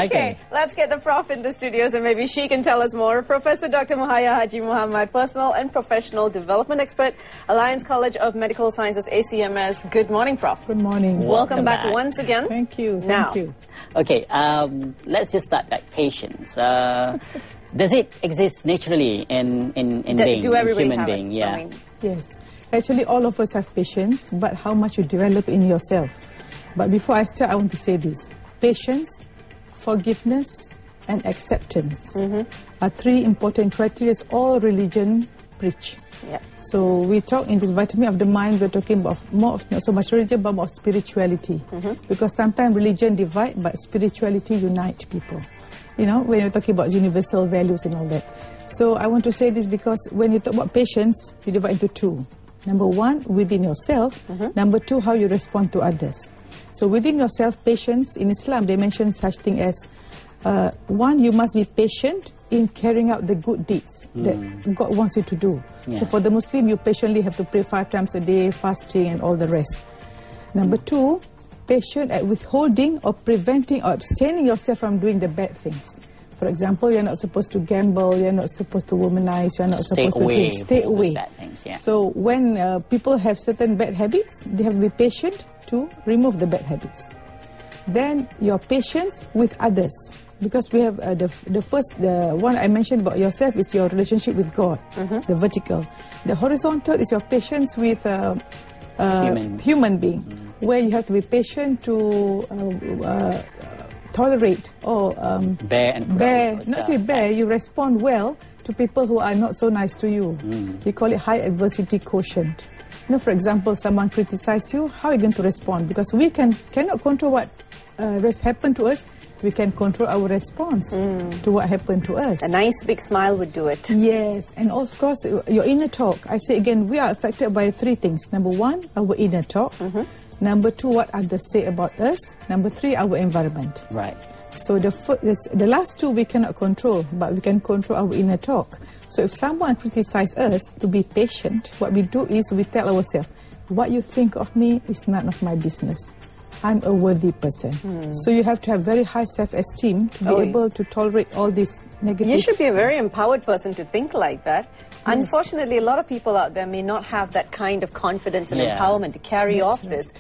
Okay, let's get the Prof in the studios and maybe she can tell us more. Professor Dr. Muhaya Haji Muhammad, personal and professional development expert, Alliance College of Medical Sciences, ACMS. Good morning, Prof. Good morning. Welcome back once again. Thank you. Now. Thank you. Okay, let's just start that patience. Does it exist naturally in being, human being? Yeah. I mean, Yes. Actually, all of us have patience, but how much you develop in yourself. But before I start, I want to say this. Patience, forgiveness, and acceptance are three important criteria all religion preach. yeah. So we talk in this vitamin of the mind, we're talking about more of not so much religion, but more spirituality. Because sometimes religion divide, but spirituality unite people. You know, when you're talking about universal values and all that. So I want to say this because when you talk about patience, you divide into two. Number one, within yourself. Number two, how you respond to others. So within yourself, patience, in Islam, they mention such thing as, one, you must be patient in carrying out the good deeds that God wants you to do. Yeah. So for the Muslim, you patiently have to pray 5 times a day, fasting and all the rest. Number two, patient at withholding or preventing or abstaining yourself from doing the bad things. For example, you're not supposed to gamble, you're not supposed to womanize, you're not supposed to drink. Stay away. Bad things, yeah. So when people have certain bad habits, they have to be patient to remove the bad habits. Then your patience with others. Because we have the one I mentioned about yourself is your relationship with God, the vertical. The horizontal is your patience with human being, where you have to be patient to tolerate or you respond well to people who are not so nice to you. We call it high adversity quotient. You know, for example, someone criticizes you, how are you going to respond? Because we cannot control what happened to us. We can control our response to what happened to us. A nice big smile would do it. Yes, and of course, your inner talk. I say again, we are affected by 3 things. Number 1, our inner talk. Number 2, what others say about us. Number 3, our environment. Right. So the last 2 we cannot control, but we can control our inner talk. So if someone criticizes us, to be patient, what we do is we tell ourselves, what you think of me is none of my business. I'm a worthy person. So you have to have very high self-esteem to be able to tolerate all this negative. You should be a very empowered person to think like that. Unfortunately, a lot of people out there may not have that kind of confidence and empowerment to carry off this.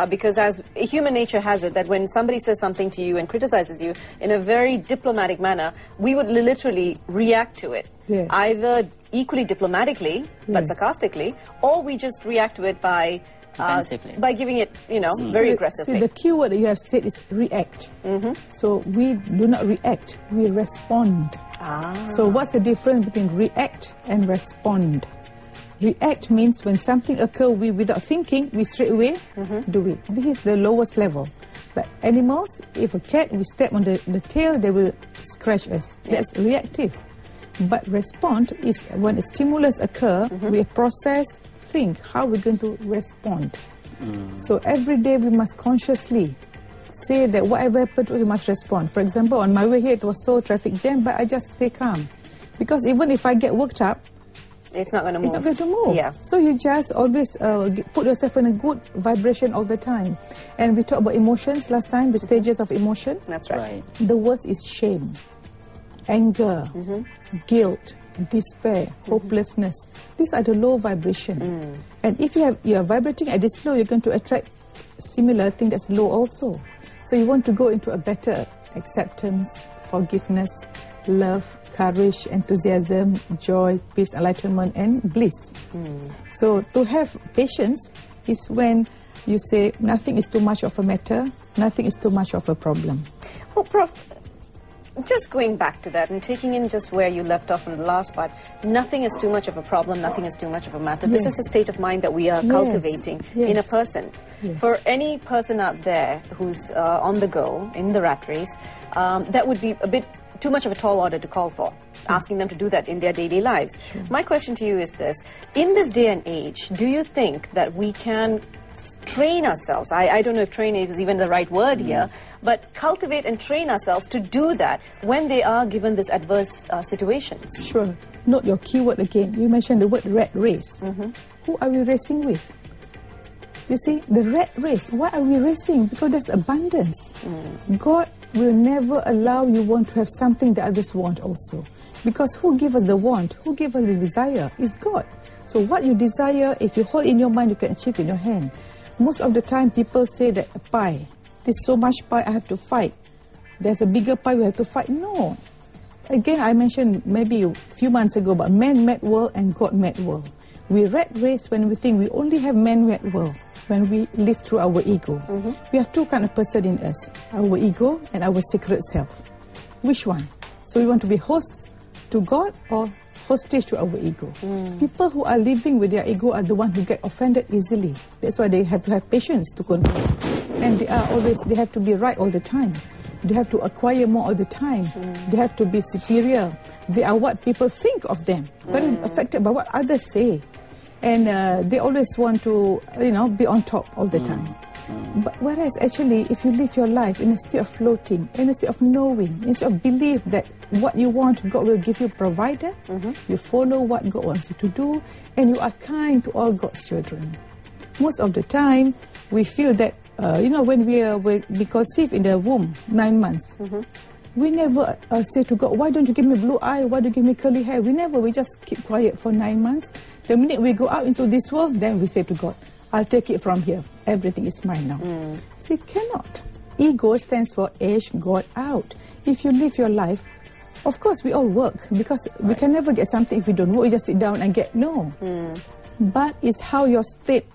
Because as human nature has it, that when somebody says something to you and criticizes you in a very diplomatic manner, we would literally react to it. Yes. Either equally diplomatically, but sarcastically, or we just react to it by giving it, you know, very aggressively. See, the key word that you have said is react. So we do not react, we respond. So what's the difference between react and respond? React means when something occurs, without thinking, we straight away do it. This is the lowest level. Like animals, if a cat, we step on the tail, they will scratch us. That's reactive. But respond is when a stimulus occurs, we process, think how we're going to respond. So every day we must consciously say that whatever happened to us, we must respond. For example, on my way here, it was so traffic jam, but I just stay calm. Because even if I get worked up, it's not going to move. It's not going to move. Yeah. So you just always put yourself in a good vibration all the time. And we talked about emotions last time, the stages of emotion. That's right. The worst is shame, anger, guilt, despair, hopelessness. These are the low vibration. And if you are vibrating at this low, you're going to attract similar thing that's low also. So you want to go into a better acceptance, forgiveness, love, courage, enthusiasm, joy, peace, enlightenment, and bliss. So to have patience is when you say nothing is too much of a matter, nothing is too much of a problem. Well, Prof, just going back to that and taking in just where you left off in the last part, nothing is too much of a problem, nothing is too much of a matter. This is a state of mind that we are cultivating in a person. For any person out there who's on the go, in the rat race, that would be a bit too much of a tall order to call for, asking them to do that in their daily lives. My question to you is this. In this day and age, do you think that we can train ourselves, I don't know if train is even the right word here, but cultivate and train ourselves to do that when they are given this adverse situations? Sure. Note your keyword again. You mentioned the word rat race. Who are we racing with? You see, the rat race, why are we racing? Because there's abundance. God will never allow you want to have something that others want also. Because who gives us the want? Who gives us the desire? It's God. So what you desire, if you hold in your mind, you can achieve in your hand. Most of the time, people say that a pie, there's so much pie, I have to fight. There's a bigger pie, we have to fight. No. Again, I mentioned maybe a few months ago about man-made world and God-made world. We rat race when we think we only have man-made world, when we live through our ego. We have two kind of person in us, our ego and our secret self. Which one? So we want to be host to God or hostage to our ego. People who are living with their ego are the ones who get offended easily. That's why they have to have patience to control. And they have to be right all the time. They have to acquire more all the time. They have to be superior. They are what people think of them. Very affected by what others say. And they always want to, be on top all the time. But whereas actually, if you live your life in a state of floating, in a state of knowing, instead of belief that what you want, God will give you a provider, you follow what God wants you to do, and you are kind to all God's children. Most of the time, we feel that, when we conceive in the womb, 9 months, we never say to God, why don't you give me blue eye, why do you give me curly hair? We just keep quiet for 9 months. The minute we go out into this world, then we say to God, I'll take it from here. Everything is mine now. See, cannot. Ego stands for edge God out. If you live your life, of course we all work, because we can never get something if we don't work. We just sit down and get, no. But it's how your state,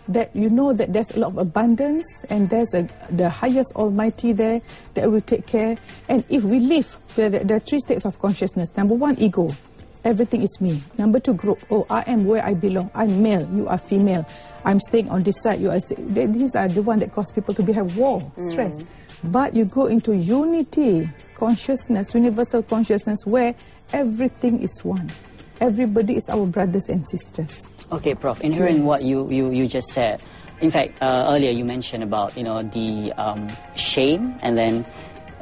that you know that there's a lot of abundance and there's the highest almighty there that will take care. And if we live, there are 3 states of consciousness. Number 1, ego. Everything is me. Number 2, group. Oh, I am where I belong. I'm male, you are female. I'm staying on this side, you are staying. These are the ones that cause people to have war, stress. But you go into unity, consciousness, universal consciousness, where everything is one. Everybody is our brothers and sisters. Okay, Prof, in hearing what you just said, in fact, earlier you mentioned about, the shame, and then,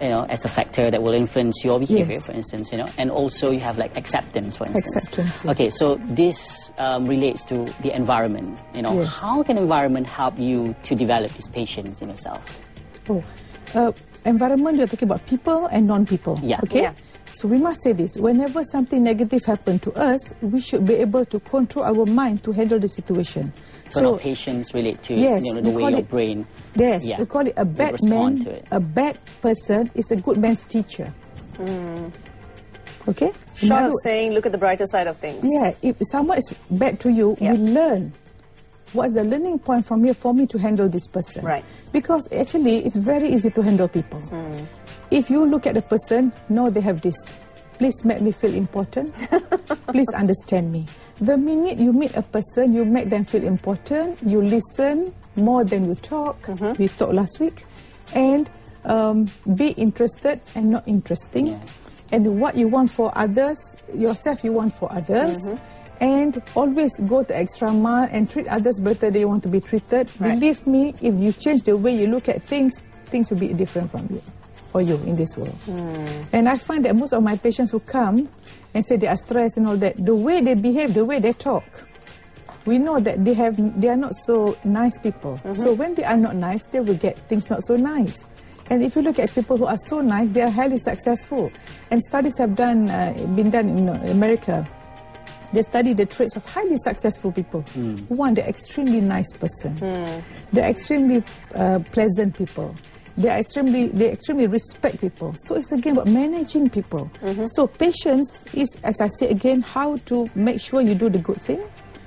as a factor that will influence your behavior, for instance, and also you have like acceptance, for instance. Acceptance, yes. Okay, so this relates to the environment, How can environment help you to develop this patience in yourself? Environment, you're talking about people and non-people, okay? Yeah. So we must say this, whenever something negative happens to us, we should be able to control our mind to handle the situation. So patience relate to the way your brain... Yes, we call it a bad man, a bad person is a good man's teacher. Okay? Short of saying, look at the brighter side of things. Yeah, if someone is bad to you, we learn. What's the learning point from here for me to handle this person? Right. Because actually, it's very easy to handle people. If you look at the person, no, they have this. Please make me feel important. Please understand me. The minute you meet a person, you make them feel important. You listen more than you talk. We talked last week. And be interested and not interesting. And what you want for others, yourself you want for others. And always go the extra mile and treat others better than you want to be treated. Believe me, if you change the way you look at things, things will be different from you. For you in this world. And I find that most of my patients who come and say they are stressed and all that, the way they behave, the way they talk, we know that they are not so nice people. So when they are not nice, they will get things not so nice. And if you look at people who are so nice, they are highly successful. And studies have been done in America. They study the traits of highly successful people. One, they're extremely nice person. They're extremely pleasant people. They extremely respect people. So it's again about managing people. So patience is, as I say again, how to make sure you do the good thing,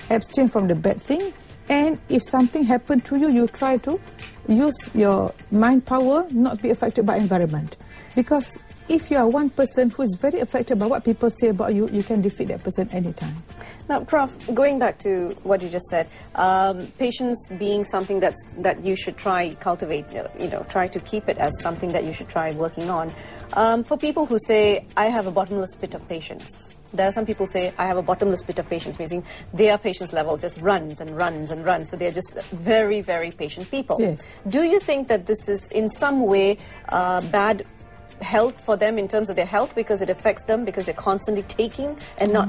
abstain from the bad thing, and if something happened to you, you try to use your mind power, not be affected by environment. Because if you are one person who is very affected by what people say about you, you can defeat that person anytime. Now, Prof, going back to what you just said, patience being something that you should try cultivate, try to keep it as something that you should try working on. For people who say, I have a bottomless pit of patience, there are some people say, I have a bottomless pit of patience, meaning their patience level just runs and runs and runs. So they're just very, very patient people. Yes. Do you think that this is in some way bad health for them in terms of their health, because it affects them because they're constantly taking and not,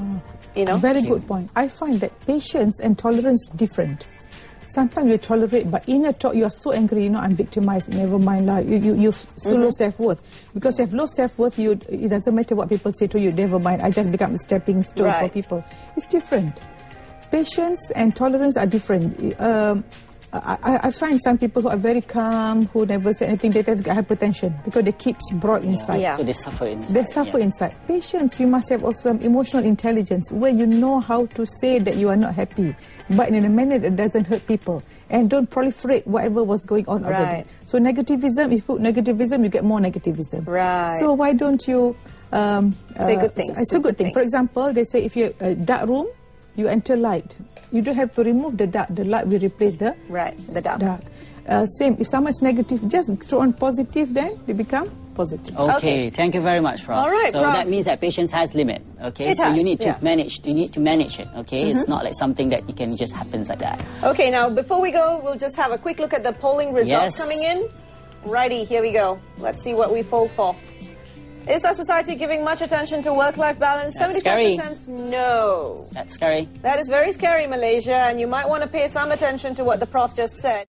Very good point. I find that patience and tolerance is different. sometimes you tolerate, but inner talk, you are so angry, you know, I'm victimized, never mind lah. You so low self-worth. Because if you have low self-worth, it doesn't matter what people say to you, never mind, I just become a stepping stone for people. It's different. Patience and tolerance are different. I find some people who are very calm, who never say anything, they tend to get hypertension because they keep brought inside. So they suffer inside. They suffer inside. Patience, you must have also some emotional intelligence where you know how to say that you are not happy, but in a manner that doesn't hurt people. And don't proliferate whatever was going on already. So negativism, if you put negativism, you get more negativism. So why don't you say good things? It's a good thing. For example, they say if you're a dark room, you enter light. You don't have to remove the dark. The light will replace the dark. Same, if someone's negative, just throw on positive, then they become positive. Okay, thank you very much, Prof. All right, so Prof. that means that patience has limit. Okay, so you need to manage. You need to manage it. Okay, it's not like something that it can just happens like that. Okay, now before we go, we'll just have a quick look at the polling results coming in. Righty, here we go. Let's see what we polled for. Is our society giving much attention to work-life balance? 75% no. That's scary. That is very scary, Malaysia, and you might want to pay some attention to what the Prof just said.